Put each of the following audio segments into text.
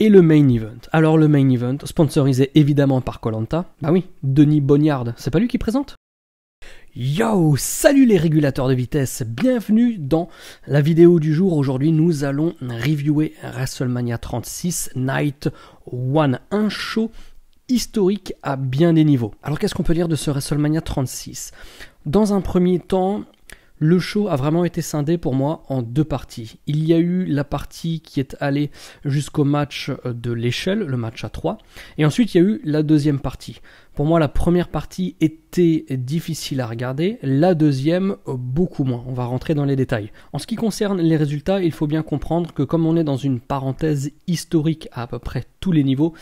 et le main event. Alors le main event, sponsorisé évidemment par Koh-Lanta. Bah oui, Denis Bognard, c'est pas lui qui présente? Yo, salut les régulateurs de vitesse, bienvenue dans la vidéo du jour. Aujourd'hui nous allons reviewer WrestleMania 36 Night 1, un show historique à bien des niveaux. Alors qu'est-ce qu'on peut dire de ce WrestleMania 36? Dans un premier temps, le show a vraiment été scindé pour moi en deux parties. Il y a eu la partie qui est allée jusqu'au match de l'échelle, le match à 3, et ensuite il y a eu la deuxième partie. Pour moi, la première partie était difficile à regarder, la deuxième beaucoup moins. On va rentrer dans les détails. En ce qui concerne les résultats, il faut bien comprendre que comme on est dans une parenthèse historique à peu près tous les niveaux,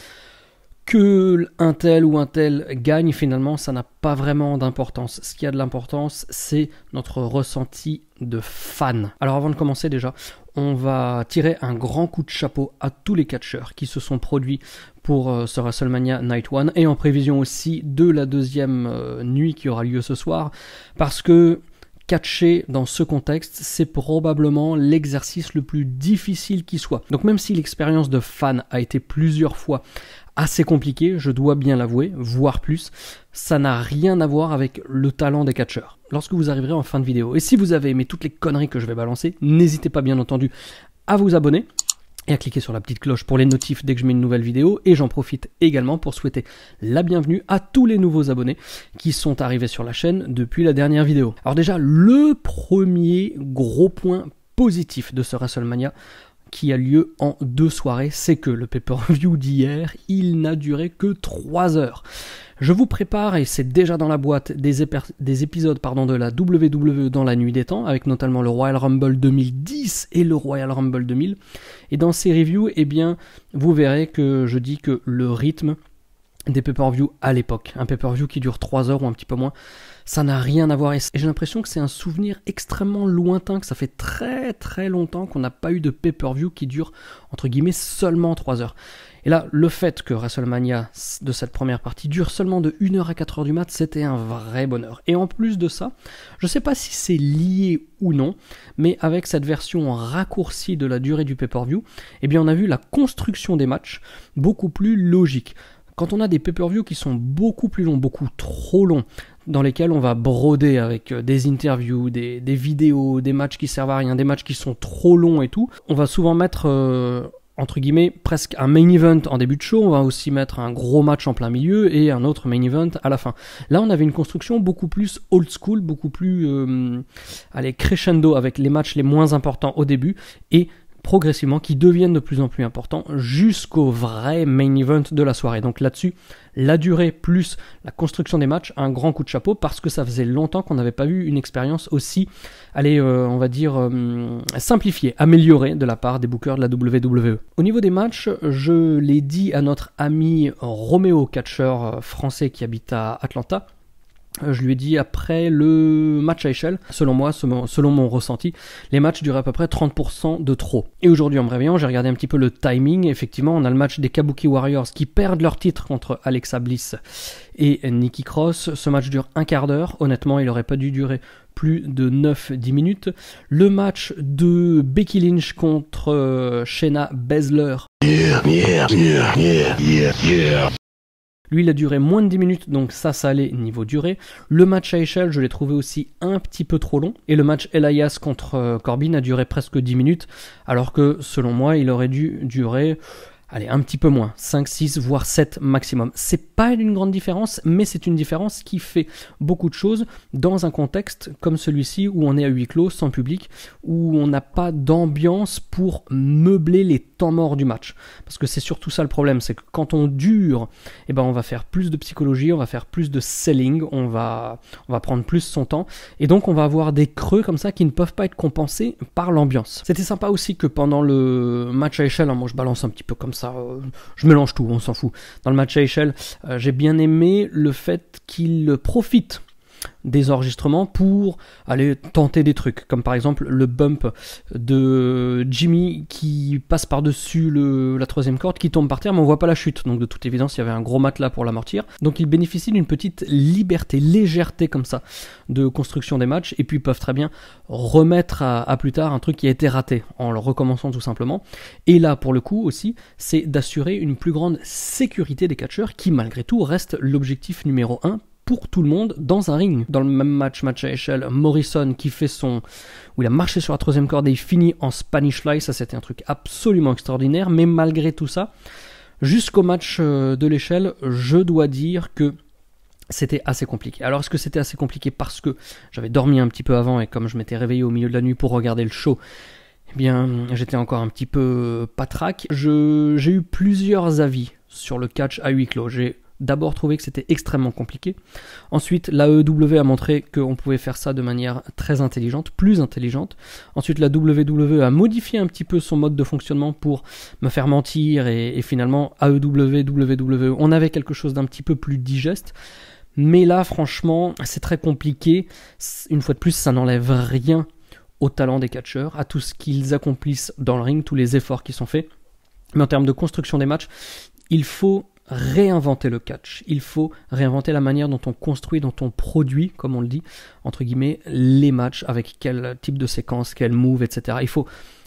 que un tel ou un tel gagne, finalement, ça n'a pas vraiment d'importance. Ce qui a de l'importance, c'est notre ressenti de fan. Alors avant de commencer déjà, on va tirer un grand coup de chapeau à tous les catcheurs qui se sont produits pour ce WrestleMania Night 1 et en prévision aussi de la deuxième nuit qui aura lieu ce soir, parce que catcher dans ce contexte, c'est probablement l'exercice le plus difficile qui soit. Donc même si l'expérience de fan a été plusieurs fois assez compliqué, je dois bien l'avouer, voire plus, ça n'a rien à voir avec le talent des catcheurs. Lorsque vous arriverez en fin de vidéo, et si vous avez aimé toutes les conneries que je vais balancer, n'hésitez pas bien entendu à vous abonner et à cliquer sur la petite cloche pour les notifs dès que je mets une nouvelle vidéo, et j'en profite également pour souhaiter la bienvenue à tous les nouveaux abonnés qui sont arrivés sur la chaîne depuis la dernière vidéo. Alors déjà, le premier gros point positif de ce WrestleMania, qui a lieu en 2 soirées, c'est que le pay-per-view d'hier, il n'a duré que 3 heures. Je vous prépare, et c'est déjà dans la boîte, des épisodes de la WWE dans la nuit des temps, avec notamment le Royal Rumble 2010 et le Royal Rumble 2000. Et dans ces reviews, eh bien, vous verrez que je dis que le rythme des pay-per-view à l'époque, un pay-per-view qui dure 3 heures ou un petit peu moins, ça n'a rien à voir, et j'ai l'impression que c'est un souvenir extrêmement lointain, que ça fait très très longtemps qu'on n'a pas eu de pay-per-view qui dure entre guillemets seulement 3 heures. Et là, le fait que WrestleMania de cette première partie dure seulement de 1h à 4h du mat, c'était un vrai bonheur. Et en plus de ça, je ne sais pas si c'est lié ou non, mais avec cette version raccourcie de la durée du pay-per-view, eh bien on a vu la construction des matchs beaucoup plus logique. Quand on a des pay-per-view qui sont beaucoup plus longs, beaucoup trop longs, dans lesquels on va broder avec des interviews, des vidéos, des matchs qui servent à rien, des matchs qui sont trop longs et tout, on va souvent mettre, entre guillemets, presque un main event en début de show, on va aussi mettre un gros match en plein milieu et un autre main event à la fin. Là, on avait une construction beaucoup plus old school, beaucoup plus crescendo, avec les matchs les moins importants au début et progressivement qui deviennent de plus en plus importants jusqu'au vrai main event de la soirée. Donc là-dessus, la durée plus la construction des matchs, un grand coup de chapeau, parce que ça faisait longtemps qu'on n'avait pas vu une expérience aussi, on va dire, simplifiée, améliorée de la part des bookers de la WWE. Au niveau des matchs, je l'ai dit à notre ami Roméo, catcheur français qui habite à Atlanta, je lui ai dit après le match à échelle, selon moi, selon mon ressenti, les matchs duraient à peu près 30% de trop. Et aujourd'hui en me réveillant, j'ai regardé un petit peu le timing. Effectivement, on a le match des Kabuki Warriors qui perdent leur titre contre Alexa Bliss et Nikki Cross. Ce match dure un quart d'heure. Honnêtement, il aurait pas dû durer plus de 9-10 minutes. Le match de Becky Lynch contre Shayna Baszler. Lui, il a duré moins de 10 minutes, donc ça allait niveau durée. Le match à échelle, je l'ai trouvé aussi un petit peu trop long. Et le match Elias contre Corbin a duré presque 10 minutes, alors que, selon moi, il aurait dû durer un petit peu moins, 5, 6, voire 7 maximum. C'est pas une grande différence, mais c'est une différence qui fait beaucoup de choses dans un contexte comme celui-ci où on est à huis clos, sans public, où on n'a pas d'ambiance pour meubler les temps morts du match. Parce que c'est surtout ça le problème, c'est que quand on dure, on va faire plus de psychologie, on va faire plus de selling, on va prendre plus son temps, et donc on va avoir des creux comme ça qui ne peuvent pas être compensés par l'ambiance. C'était sympa aussi que pendant le match à échelle, moi je balance un petit peu comme ça, je mélange tout, on s'en fout. Dans le match à échelle, j'ai bien aimé le fait qu'il profite des enregistrements pour aller tenter des trucs, comme par exemple le bump de Jimmy qui passe par-dessus la troisième corde, qui tombe par terre, mais on voit pas la chute. Donc de toute évidence, il y avait un gros matelas pour l'amortir. Donc ils bénéficient d'une petite liberté, légèreté comme ça de construction des matchs, et puis ils peuvent très bien remettre à plus tard un truc qui a été raté en le recommençant tout simplement. Et là, pour le coup aussi, c'est d'assurer une plus grande sécurité des catcheurs, qui malgré tout reste l'objectif numéro 1 pour tout le monde dans un ring. Dans le même match à échelle, Morrison qui fait où il a marché sur la troisième corde et il finit en Spanish Fly, ça c'était un truc absolument extraordinaire, mais malgré tout ça, jusqu'au match de l'échelle, je dois dire que c'était assez compliqué. Alors est-ce que c'était assez compliqué parce que j'avais dormi un petit peu avant et comme je m'étais réveillé au milieu de la nuit pour regarder le show, eh bien j'étais encore un petit peu patraque. J'ai eu plusieurs avis sur le catch à huis clos. J'ai d'abord trouvé que c'était extrêmement compliqué. Ensuite, l'AEW a montré qu'on pouvait faire ça de manière très intelligente, plus intelligente. Ensuite, la WWE a modifié un petit peu son mode de fonctionnement pour me faire mentir et finalement, AEW, WWE, on avait quelque chose d'un petit peu plus digeste. Mais là, franchement, c'est très compliqué. Une fois de plus, ça n'enlève rien au talent des catcheurs, à tout ce qu'ils accomplissent dans le ring, tous les efforts qui sont faits. Mais en termes de construction des matchs, il faut réinventer le catch, il faut réinventer la manière dont on construit, dont on produit, comme on le dit, entre guillemets, les matchs, avec quel type de séquence, quel move, etc.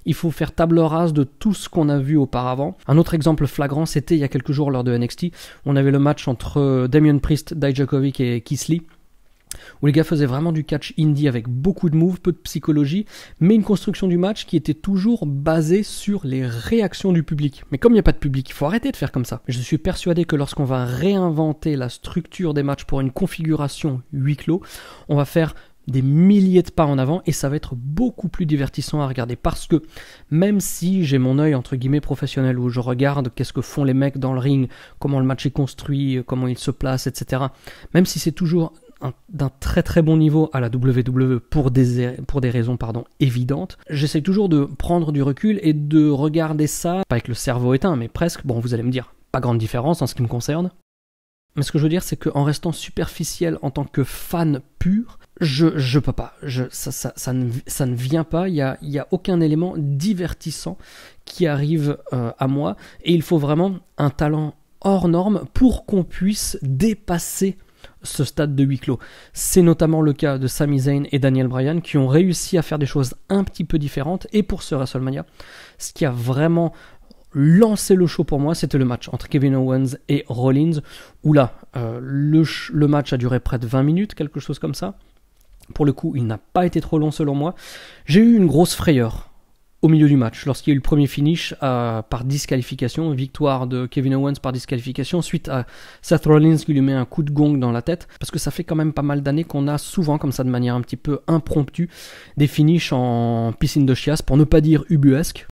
Il faut faire table rase de tout ce qu'on a vu auparavant. Un autre exemple flagrant, c'était il y a quelques jours lors de NXT, on avait le match entre Damien Priest, Dijakovic et Keith Lee, où les gars faisaient vraiment du catch indie avec beaucoup de moves, peu de psychologie, mais une construction du match qui était toujours basée sur les réactions du public. Mais comme il n'y a pas de public, il faut arrêter de faire comme ça. Je suis persuadé que lorsqu'on va réinventer la structure des matchs pour une configuration huis clos, on va faire des milliers de pas en avant et ça va être beaucoup plus divertissant à regarder, parce que même si j'ai mon œil entre guillemets professionnel où je regarde qu'est-ce que font les mecs dans le ring, comment le match est construit, comment ils se placent, etc., même si c'est toujours d'un très très bon niveau à la WWE pour des raisons évidentes, j'essaie toujours de prendre du recul et de regarder ça, pas avec le cerveau éteint, mais presque. Bon, vous allez me dire, pas grande différence en ce qui me concerne. Mais ce que je veux dire, c'est qu'en restant superficiel en tant que fan pur, je peux pas. Ça ne vient pas. Il y a aucun élément divertissant qui arrive à moi. Et il faut vraiment un talent hors norme pour qu'on puisse dépasser ce stade de huis clos. C'est notamment le cas de Sami Zayn et Daniel Bryan qui ont réussi à faire des choses un petit peu différentes. Et pour ce WrestleMania, ce qui a vraiment lancé le show pour moi, c'était le match entre Kevin Owens et Rollins, où là, le match a duré près de 20 minutes, quelque chose comme ça. Pour le coup, il n'a pas été trop long selon moi. J'ai eu une grosse frayeur au milieu du match, lorsqu'il y a eu le premier finish par disqualification, victoire de Kevin Owens par disqualification, suite à Seth Rollins qui lui met un coup de gong dans la tête, parce que ça fait quand même pas mal d'années qu'on a souvent, comme ça de manière un petit peu impromptue, des finishes en piscine de chiasse, pour ne pas dire ubuesque.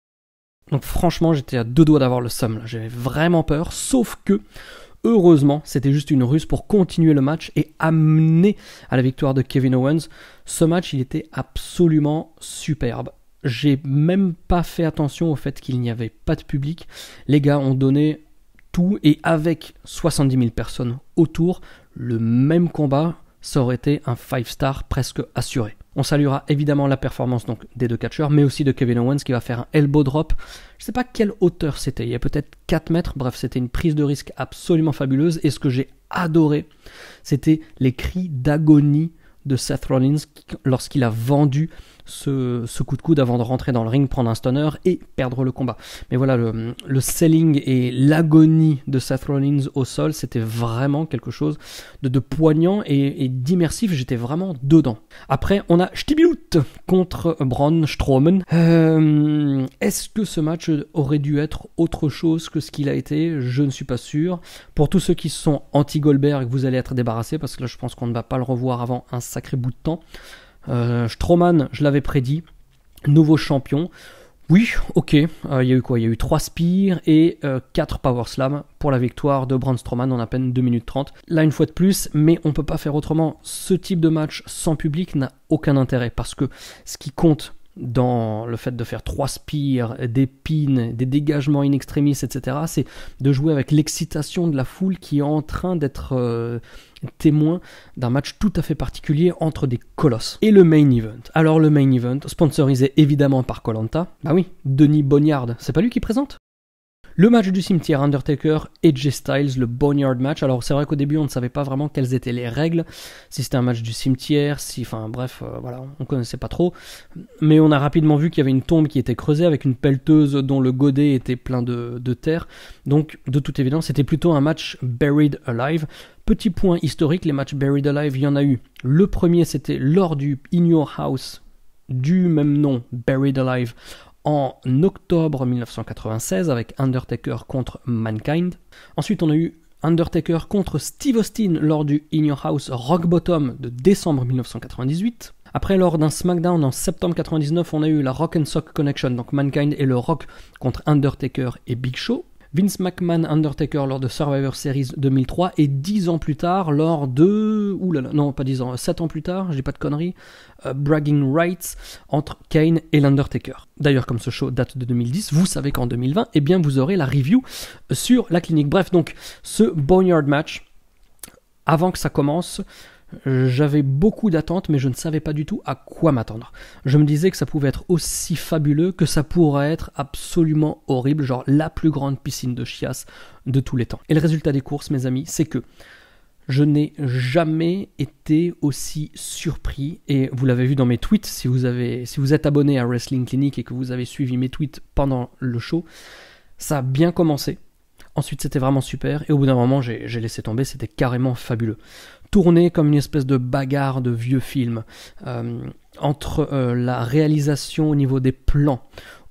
Donc franchement, j'étais à deux doigts d'avoir le seum, j'avais vraiment peur, sauf que heureusement, c'était juste une ruse pour continuer le match et amener à la victoire de Kevin Owens. Ce match, il était absolument superbe. J'ai même pas fait attention au fait qu'il n'y avait pas de public. Les gars ont donné tout et avec 70 000 personnes autour, le même combat, ça aurait été un 5-star presque assuré. On saluera évidemment la performance donc des deux catcheurs, mais aussi de Kevin Owens qui va faire un elbow drop. Je sais pas quelle hauteur c'était, il y a peut-être 4 mètres, bref, c'était une prise de risque absolument fabuleuse. Et ce que j'ai adoré, c'était les cris d'agonie de Seth Rollins lorsqu'il a vendu ce coup de coude avant de rentrer dans le ring, prendre un stunner et perdre le combat. Mais voilà, le selling et l'agonie de Seth Rollins au sol, c'était vraiment quelque chose de poignant et d'immersif. J'étais vraiment dedans. Après, on a Stibilut contre Braun Strowman. Est-ce que ce match aurait dû être autre chose que ce qu'il a été? Je ne suis pas sûr. Pour tous ceux qui sont anti-Goldberg, vous allez être débarrassés parce que là, je pense qu'on ne va pas le revoir avant un sacré bout de temps. Strowman, je l'avais prédit, nouveau champion. Oui, ok, il y a eu quoi? Il y a eu 3 spears et 4 power slams pour la victoire de Braun Strowman en à peine 2 minutes 30. Là, une fois de plus, mais on peut pas faire autrement. Ce type de match sans public n'a aucun intérêt parce que ce qui compte dans le fait de faire 3 spears, des pins, des dégagements in extremis, etc. C'est de jouer avec l'excitation de la foule qui est en train d'être témoin d'un match tout à fait particulier entre des colosses. Et le main event. Alors le main event, sponsorisé évidemment par Koh Lanta. Bah oui, Denis Bonniard, c'est pas lui qui présente ? Le match du cimetière, Undertaker, AJ Styles, le Boneyard match. Alors c'est vrai qu'au début on ne savait pas vraiment quelles étaient les règles, si c'était un match du cimetière, voilà, on connaissait pas trop. Mais on a rapidement vu qu'il y avait une tombe qui était creusée avec une pelleteuse dont le godet était plein de terre. Donc de toute évidence c'était plutôt un match Buried Alive. Petit point historique, les matchs Buried Alive, il y en a eu. Le premier c'était lors du In Your House du même nom, Buried Alive, en octobre 1996 avec Undertaker contre Mankind. Ensuite on a eu Undertaker contre Steve Austin lors du In Your House Rock Bottom de décembre 1998. Après, lors d'un SmackDown en septembre 1999, on a eu la Rock and Sock Connection, donc Mankind et le Rock contre Undertaker et Big Show. Vince McMahon Undertaker lors de Survivor Series 2003 et 10 ans plus tard lors de... non pas 10 ans, 7 ans plus tard, je dis pas de conneries, Bragging Rights entre Kane et l'Undertaker. D'ailleurs comme ce show date de 2010, vous savez qu'en 2020, eh bien vous aurez la review sur la clinique. Bref, donc ce Boneyard match, avant que ça commence, j'avais beaucoup d'attentes, mais je ne savais pas du tout à quoi m'attendre. Je me disais que ça pouvait être aussi fabuleux que ça pourrait être absolument horrible, genre la plus grande piscine de chiasse de tous les temps. Et le résultat des courses, mes amis, c'est que je n'ai jamais été aussi surpris, et vous l'avez vu dans mes tweets, si vous êtes abonné à Wrestling Clinic et que vous avez suivi mes tweets pendant le show, ça a bien commencé. Ensuite, c'était vraiment super, et au bout d'un moment, j'ai laissé tomber, c'était carrément fabuleux. Tourné comme une espèce de bagarre de vieux film, entre la réalisation au niveau des plans,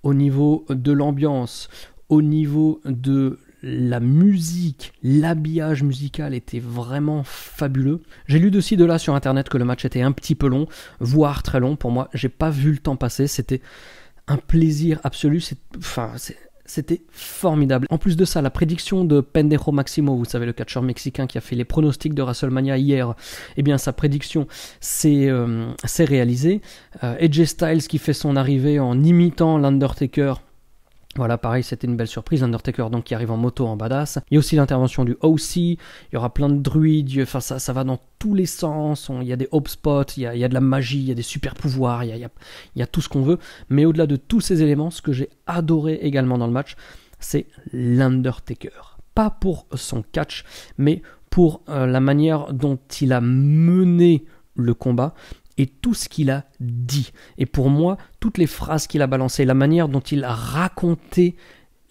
au niveau de l'ambiance, au niveau de la musique, l'habillage musical était vraiment fabuleux. J'ai lu de ci de là sur internet que le match était un petit peu long, voire très long. Pour moi, j'ai pas vu le temps passer, c'était un plaisir absolu, c'était formidable. En plus de ça, la prédiction de Pendejo Maximo, vous savez, le catcheur mexicain qui a fait les pronostics de WrestleMania hier, eh bien sa prédiction s'est réalisée. AJ Styles qui fait son arrivée en imitant l'Undertaker. Voilà, pareil, c'était une belle surprise. Undertaker donc qui arrive en moto en badass. Il y a aussi l'intervention du OC. Il y aura plein de druides. Enfin, ça va dans tous les sens. Il y a des hope spots, il y a de la magie, il y a des super pouvoirs, il y a tout ce qu'on veut. Mais au-delà de tous ces éléments, ce que j'ai adoré également dans le match, c'est l'Undertaker. Pas pour son catch, mais pour la manière dont il a mené le combat et tout ce qu'il a dit. Et pour moi, toutes les phrases qu'il a balancées, la manière dont il a raconté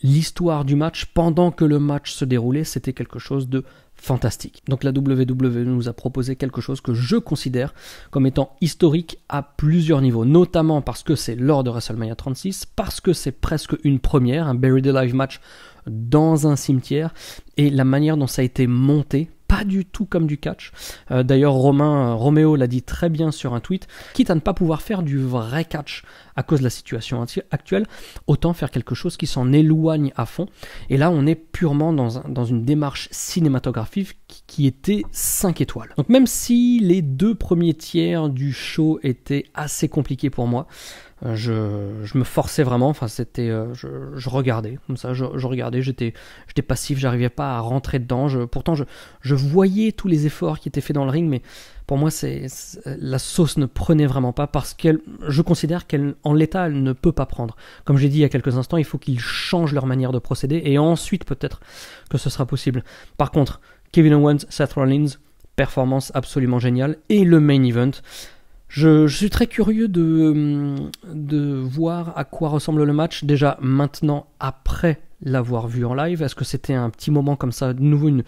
l'histoire du match pendant que le match se déroulait, c'était quelque chose de fantastique. Donc la WWE nous a proposé quelque chose que je considère comme étant historique à plusieurs niveaux, notamment parce que c'est lors de WrestleMania 36, parce que c'est presque une première, un Buried Alive match dans un cimetière, et la manière dont ça a été monté, pas du tout comme du catch. D'ailleurs, Roméo l'a dit très bien sur un tweet, quitte à ne pas pouvoir faire du vrai catch à cause de la situation actuelle, autant faire quelque chose qui s'en éloigne à fond. Et là, on est purement dans une démarche cinématographique qui était 5 étoiles. Donc même si les 2 premiers tiers du show étaient assez compliqués pour moi, je me forçais vraiment, enfin c'était, je regardais comme ça, je regardais, j'étais passif, j'arrivais pas à rentrer dedans, pourtant je voyais tous les efforts qui étaient faits dans le ring, mais pour moi la sauce ne prenait vraiment pas parce je considère qu'en l'état elle ne peut pas prendre. Comme j'ai dit il y a quelques instants, il faut qu'ils changent leur manière de procéder et ensuite peut-être que ce sera possible. Par contre, Kevin Owens, Seth Rollins, performance absolument géniale, et le main event. Je suis très curieux de voir à quoi ressemble le match, déjà maintenant, après l'avoir vu en live. Est-ce que c'était un petit moment comme ça, de nouveau une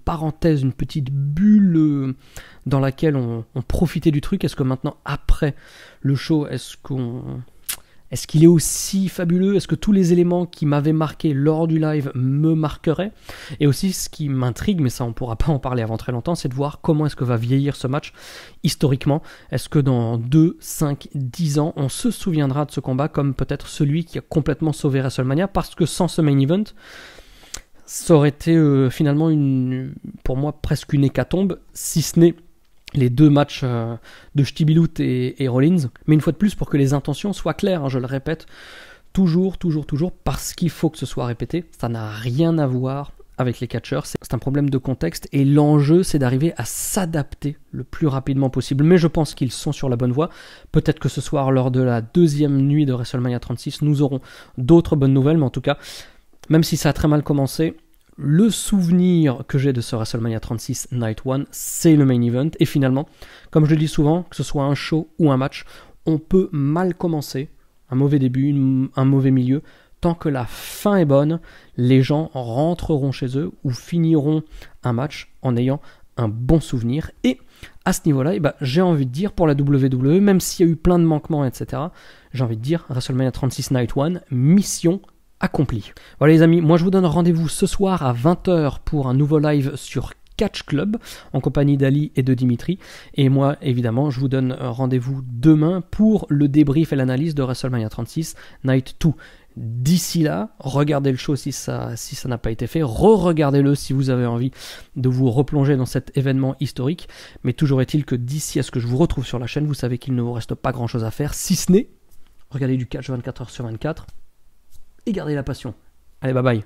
parenthèse, une petite bulle dans laquelle on profitait du truc? Est-ce que maintenant, après le show, est-ce qu'il est aussi fabuleux? Est-ce que tous les éléments qui m'avaient marqué lors du live me marqueraient? Et aussi, ce qui m'intrigue, mais ça on ne pourra pas en parler avant très longtemps, c'est de voir comment est-ce que va vieillir ce match historiquement. Est-ce que dans 2, 5, 10 ans, on se souviendra de ce combat comme peut-être celui qui a complètement sauvé WrestleMania? Parce que sans ce main event, ça aurait été finalement pour moi presque une hécatombe, si ce n'est les deux matchs de Stibilut et Rollins, mais une fois de plus pour que les intentions soient claires, hein, je le répète, toujours, parce qu'il faut que ce soit répété, ça n'a rien à voir avec les catcheurs, c'est un problème de contexte, et l'enjeu c'est d'arriver à s'adapter le plus rapidement possible, mais je pense qu'ils sont sur la bonne voie. Peut-être que ce soir, lors de la deuxième nuit de WrestleMania 36, nous aurons d'autres bonnes nouvelles, mais en tout cas, même si ça a très mal commencé, le souvenir que j'ai de ce WrestleMania 36 Night 1, c'est le main event. Et finalement, comme je le dis souvent, que ce soit un show ou un match, on peut mal commencer, un mauvais début, un mauvais milieu. Tant que la fin est bonne, les gens rentreront chez eux ou finiront un match en ayant un bon souvenir. Et à ce niveau-là, j'ai envie de dire pour la WWE, même s'il y a eu plein de manquements, etc., j'ai envie de dire WrestleMania 36 Night 1, mission accompli. Voilà les amis, moi je vous donne rendez-vous ce soir à 20h pour un nouveau live sur Catch Club en compagnie d'Ali et de Dimitri, et moi évidemment je vous donne rendez-vous demain pour le débrief et l'analyse de WrestleMania 36 Night 2. D'ici là, regardez le show si ça n'a pas été fait, re-regardez-le si vous avez envie de vous replonger dans cet événement historique, mais toujours est-il que d'ici à ce que je vous retrouve sur la chaîne, vous savez qu'il ne vous reste pas grand chose à faire, si ce n'est regarder du catch 24h sur 24, et gardez la passion. Allez, bye bye.